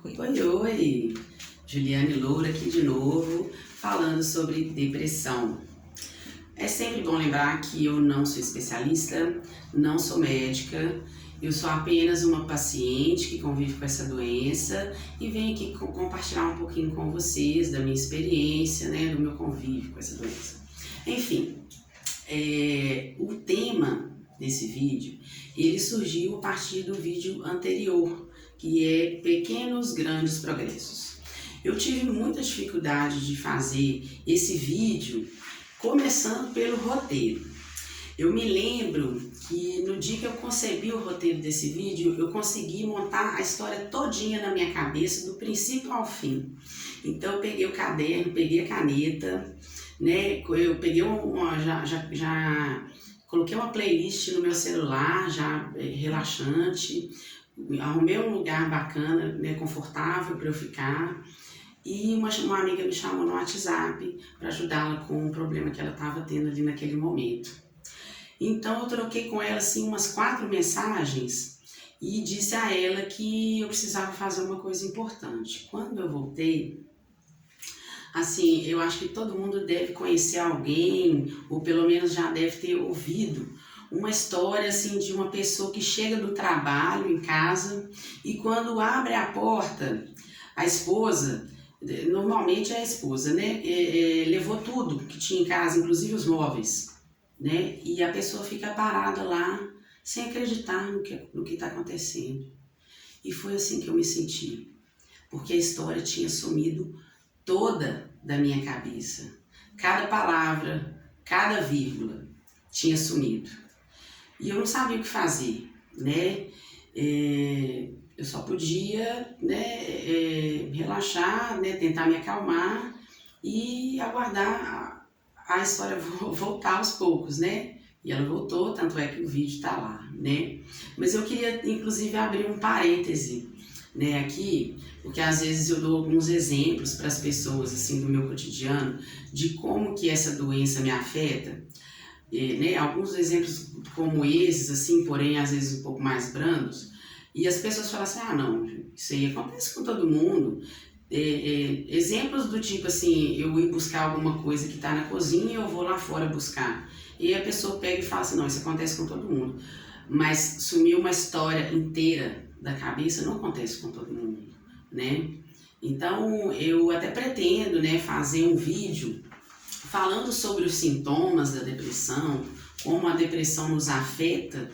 Oi, oi! Juliane Loura aqui de novo, falando sobre depressão. É sempre bom lembrar que eu não sou especialista, não sou médica, eu sou apenas uma paciente que convive com essa doença e venho aqui compartilhar um pouquinho com vocês da minha experiência, né, do meu convívio com essa doença. Enfim, o tema desse vídeo, ele surgiu a partir do vídeo anterior, que é Pequenos Grandes Progressos. Eu tive muita dificuldade de fazer esse vídeo, começando pelo roteiro. Eu me lembro que no dia que eu concebi o roteiro desse vídeo, eu consegui montar a história todinha na minha cabeça, do princípio ao fim. Então eu peguei o caderno, peguei a caneta, né? Eu peguei já coloquei uma playlist no meu celular, já relaxante, arrumei um lugar bacana, né, confortável para eu ficar. E uma amiga me chamou no WhatsApp para ajudá-la com um problema que ela estava tendo ali naquele momento. Então eu troquei com ela assim umas 4 mensagens e disse a ela que eu precisava fazer uma coisa importante. Quando eu voltei, assim, eu acho que todo mundo deve conhecer alguém, ou pelo menos já deve ter ouvido uma história assim de uma pessoa que chega do trabalho em casa e quando abre a porta, a esposa, normalmente é a esposa, né, levou tudo que tinha em casa, inclusive os móveis, né, e a pessoa fica parada lá sem acreditar no que está acontecendo. E foi assim que eu me senti, porque a história tinha sumido toda da minha cabeça. Cada palavra, cada vírgula tinha sumido. E eu não sabia o que fazer, né? Eu só podia, né, relaxar, né, tentar me acalmar e aguardar a história voltar aos poucos, né? E ela voltou, tanto é que o vídeo está lá, né? Mas eu queria, inclusive, abrir um parêntese, né, aqui, porque às vezes eu dou alguns exemplos para as pessoas, assim, do meu cotidiano, de como que essa doença me afeta. Né, alguns exemplos como esses, assim, porém às vezes um pouco mais brandos, e as pessoas falam assim, ah não, isso aí acontece com todo mundo. Exemplos do tipo assim, eu ir buscar alguma coisa que está na cozinha e eu vou lá fora buscar, e a pessoa pega e fala assim, não, isso acontece com todo mundo, mas sumir uma história inteira da cabeça não acontece com todo mundo, né? Então eu até pretendo, né, fazer um vídeo falando sobre os sintomas da depressão, como a depressão nos afeta,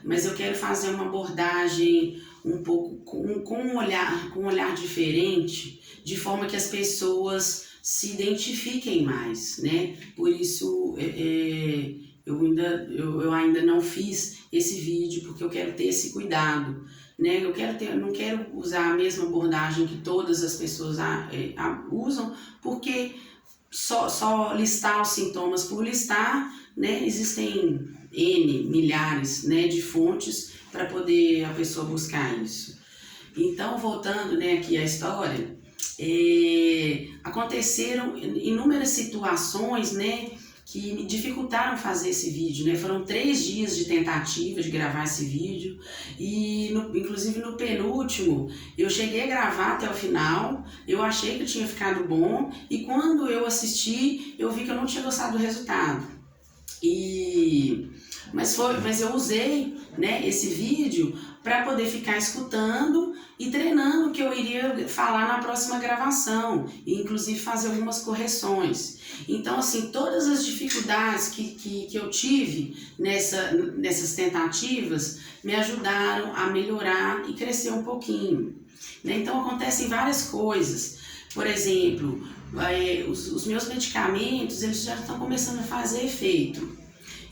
mas eu quero fazer uma abordagem um pouco com um olhar diferente, de forma que as pessoas se identifiquem mais, né? Por isso eu ainda não fiz esse vídeo, porque eu quero ter esse cuidado, né? Eu não quero usar a mesma abordagem que todas as pessoas usam, porque só listar os sintomas por listar, né? Existem milhares, né, de fontes para poder a pessoa buscar isso. Então, voltando, né, aqui à história, aconteceram inúmeras situações, né, que me dificultaram fazer esse vídeo, né? Foram 3 dias de tentativa de gravar esse vídeo e inclusive no penúltimo eu cheguei a gravar até o final, eu achei que tinha ficado bom e quando eu assisti eu vi que eu não tinha gostado do resultado. Mas eu usei, né, esse vídeo para poder ficar escutando e treinando o que eu iria falar na próxima gravação, e inclusive fazer algumas correções. Então, assim, todas as dificuldades que eu tive nessas tentativas me ajudaram a melhorar e crescer um pouquinho, né? Então, acontecem várias coisas. Por exemplo, os meus medicamentos, eles já estão começando a fazer efeito.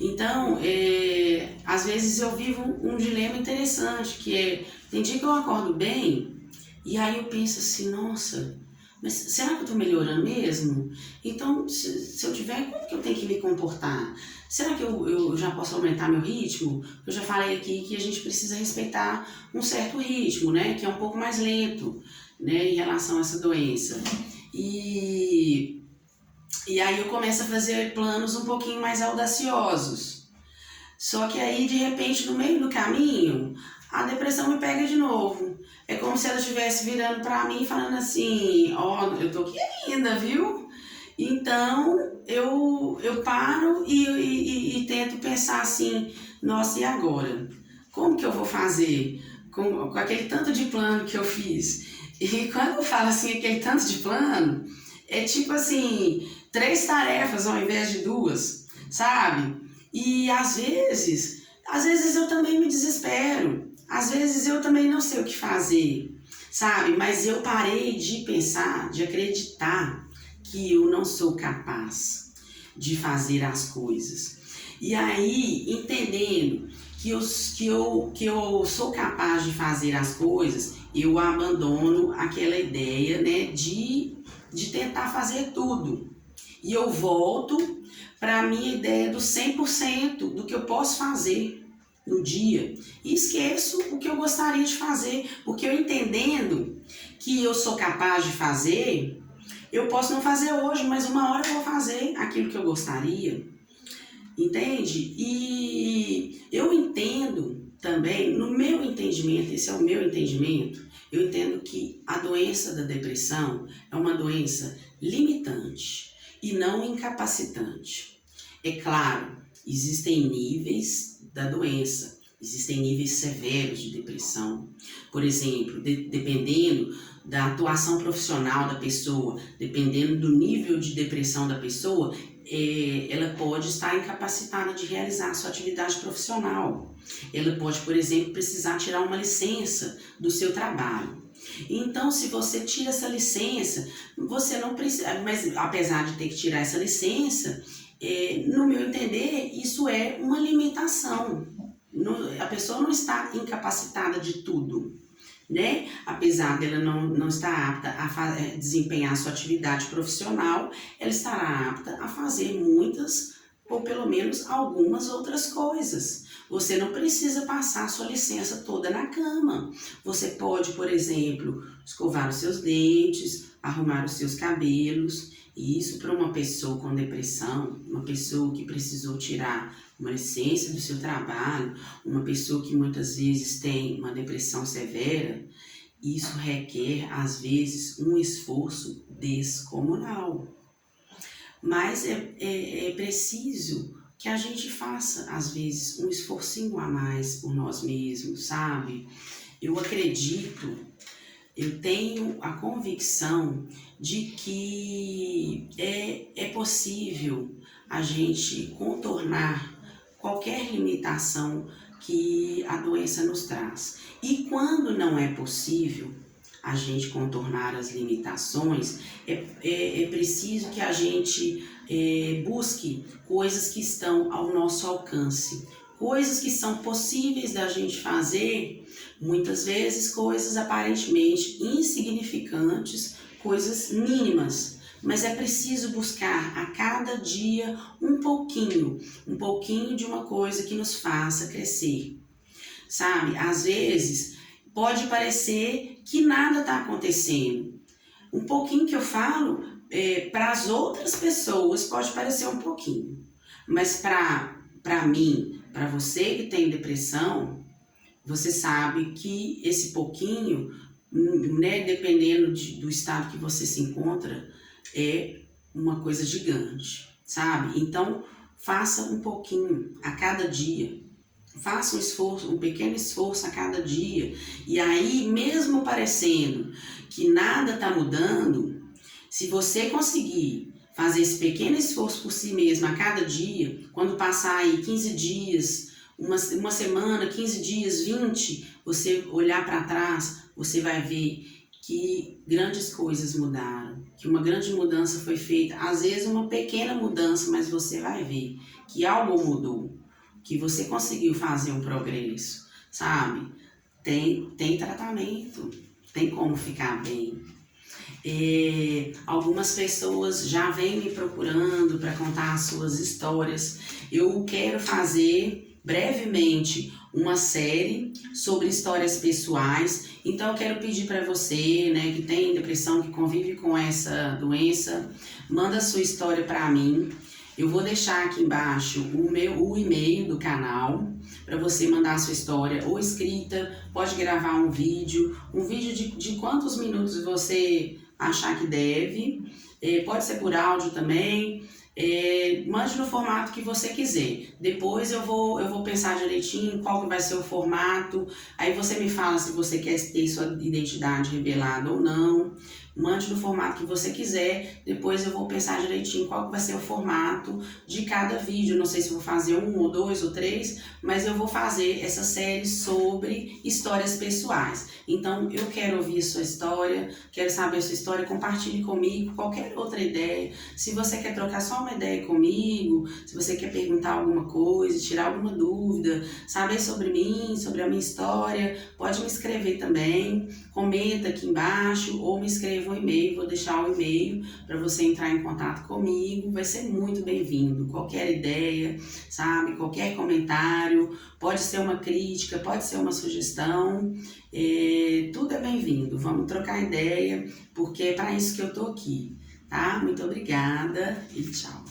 Então, às vezes eu vivo um dilema interessante, que tem dia que eu acordo bem, e aí eu penso assim, nossa, mas será que eu estou melhorando mesmo? Então, se eu tiver, como que eu tenho que me comportar? Será que eu já posso aumentar meu ritmo? Eu já falei aqui que a gente precisa respeitar um certo ritmo, né, que é um pouco mais lento, né, em relação a essa doença. E aí eu começo a fazer planos um pouquinho mais audaciosos. Só que aí, de repente, no meio do caminho, a depressão me pega de novo. é como se ela estivesse virando para mim e falando assim, ó, eu tô aqui ainda, viu? Então, eu paro e tento pensar assim, nossa, e agora? Como que eu vou fazer com aquele tanto de plano que eu fiz? E quando eu falo assim, aquele tanto de plano, é tipo assim, 3 tarefas ao invés de 2, sabe? E às vezes eu também me desespero, às vezes eu também não sei o que fazer, sabe? Mas eu parei de pensar, de acreditar que eu não sou capaz de fazer as coisas. E aí, entendendo que eu sou capaz de fazer as coisas, eu abandono aquela ideia, né, de tentar fazer tudo. E eu volto para a minha ideia do 100% do que eu posso fazer no dia. E esqueço o que eu gostaria de fazer, porque eu entendendo que eu sou capaz de fazer, eu posso não fazer hoje, mas uma hora eu vou fazer aquilo que eu gostaria. Entende? E eu entendo também, no meu entendimento, esse é o meu entendimento, eu entendo que a doença da depressão é uma doença limitante e não incapacitante. É claro, existem níveis da doença, existem níveis severos de depressão. Por exemplo, dependendo da atuação profissional da pessoa, dependendo do nível de depressão da pessoa, ela pode estar incapacitada de realizar a sua atividade profissional. Ela pode, por exemplo, precisar tirar uma licença do seu trabalho. Então, se você tira essa licença, você não precisa, mas apesar de ter que tirar essa licença, no meu entender, isso é uma limitação. A pessoa não está incapacitada de tudo, né? Apesar dela não estar apta a desempenhar sua atividade profissional, ela estará apta a fazer muitas ou pelo menos algumas outras coisas. Você não precisa passar sua licença toda na cama. Você pode, por exemplo, escovar os seus dentes, arrumar os seus cabelos. E isso para uma pessoa com depressão, uma pessoa que precisou tirar uma licença do seu trabalho, uma pessoa que muitas vezes tem uma depressão severa, isso requer, às vezes, um esforço descomunal. Mas é preciso que a gente faça, às vezes, um esforcinho a mais por nós mesmos, sabe? Eu acredito, eu tenho a convicção de que é possível a gente contornar qualquer limitação que a doença nos traz. E quando não é possível a gente contornar as limitações, é preciso que a gente busque coisas que estão ao nosso alcance, coisas que são possíveis da gente fazer, muitas vezes coisas aparentemente insignificantes, coisas mínimas, mas é preciso buscar a cada dia um pouquinho de uma coisa que nos faça crescer, sabe? Às vezes pode parecer que nada está acontecendo. Um pouquinho que eu falo, para as outras pessoas pode parecer um pouquinho, mas para mim, para você que tem depressão, você sabe que esse pouquinho, né, dependendo do estado que você se encontra, é uma coisa gigante, sabe? Então, faça um pouquinho a cada dia. Faça um esforço, um pequeno esforço a cada dia. E aí, mesmo parecendo que nada está mudando, se você conseguir fazer esse pequeno esforço por si mesmo a cada dia, quando passar aí 15 dias, uma semana, 15 dias, 20, você olhar para trás, você vai ver que grandes coisas mudaram, que uma grande mudança foi feita, às vezes uma pequena mudança, mas você vai ver que algo mudou, que você conseguiu fazer um progresso, sabe? Tem tratamento, tem como ficar bem. Algumas pessoas já vêm me procurando para contar as suas histórias. Eu quero fazer brevemente uma série sobre histórias pessoais. Então eu quero pedir para você, né, que tem depressão, que convive com essa doença, manda sua história para mim. Eu vou deixar aqui embaixo o e-mail do canal para você mandar a sua história ou escrita, pode gravar um vídeo de quantos minutos você achar que deve, pode ser por áudio também. Mande no formato que você quiser. Depois eu vou pensar direitinho qual que vai ser o formato. Aí você me fala se você quer ter sua identidade revelada ou não. Mande no formato que você quiser. Depois eu vou pensar direitinho qual que vai ser o formato de cada vídeo. Não sei se vou fazer 1 ou 2 ou 3, mas eu vou fazer essa série sobre histórias pessoais. Então eu quero ouvir a sua história, quero saber a sua história, compartilhe comigo qualquer outra ideia. Se você quer trocar só uma ideia comigo, se você quer perguntar alguma coisa, tirar alguma dúvida, saber sobre mim, sobre a minha história, pode me escrever também, comenta aqui embaixo ou me escreva um e-mail, vou deixar o e-mail para você entrar em contato comigo, vai ser muito bem-vindo. Qualquer ideia, sabe, qualquer comentário, pode ser uma crítica, pode ser uma sugestão, tudo é bem-vindo. Vamos trocar ideia, porque é para isso que eu tô aqui, tá? Muito obrigada e tchau.